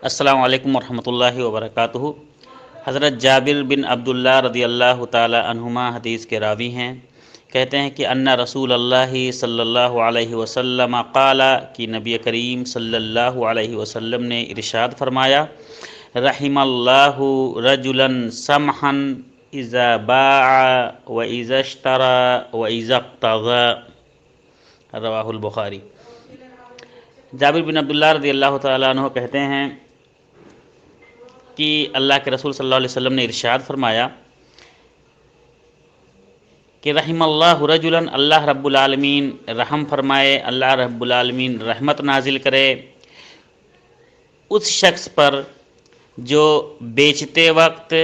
السلام علیکم ورحمۃ اللہ وبرکاتہ۔ حضرت جابر بن عبداللہ رضی اللہ تعالی عنہما حدیث کے راوی ہیں، کہتے ہیں کہ ان رسول اللہ صلی اللہ علیہ وسلم قال، کہ نبی کریم صلی اللہ علیہ وسلم نے ارشاد فرمایا، رحم اللہ رجلا سمحا اذا باع واذا اشترى واذا اقتضى، رواہ البخاری۔ جابر بن عبداللہ رضی اللہ تعالیٰ عنہ کہتے ہیں کہ اللہ کے رسول صلی اللہ علیہ وسلم نے ارشاد فرمایا کہ رحم اللہ رجلا، اللہ رب العالمین رحم فرمائے، اللہ رب العالمین رحمت نازل کرے اس شخص پر جو بیچتے وقت،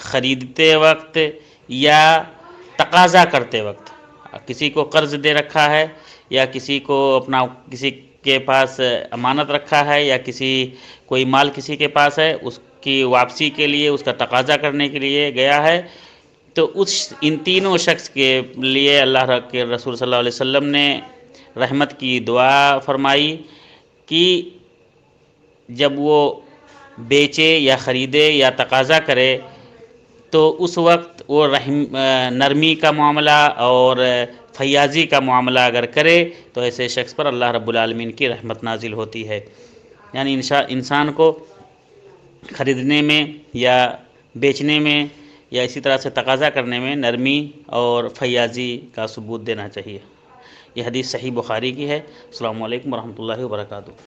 خریدتے وقت یا تقاضا کرتے وقت، کسی کو قرض دے رکھا ہے یا کسی کو کسی کے پاس امانت رکھا ہے یا کوئی مال کسی کے پاس ہے، اس کی واپسی کے لیے، اس کا تقاضا کرنے کے لیے گیا ہے، تو ان تینوں شخص کے لیے اللہ کے رسول صلی اللہ علیہ وسلم نے رحمت کی دعا فرمائی کہ جب وہ بیچے یا خریدے یا تقاضا کرے تو اس وقت وہ نرمی کا معاملہ اور فیاضی کا معاملہ اگر کرے تو ایسے شخص پر اللہ رب العالمین کی رحمت نازل ہوتی ہے۔ یعنی انسان کو خریدنے میں یا بیچنے میں یا اسی طرح سے تقاضا کرنے میں نرمی اور فیاضی کا ثبوت دینا چاہیے۔ یہ حدیث صحیح بخاری کی ہے۔ السلام علیکم ورحمۃ اللہ وبرکاتہ۔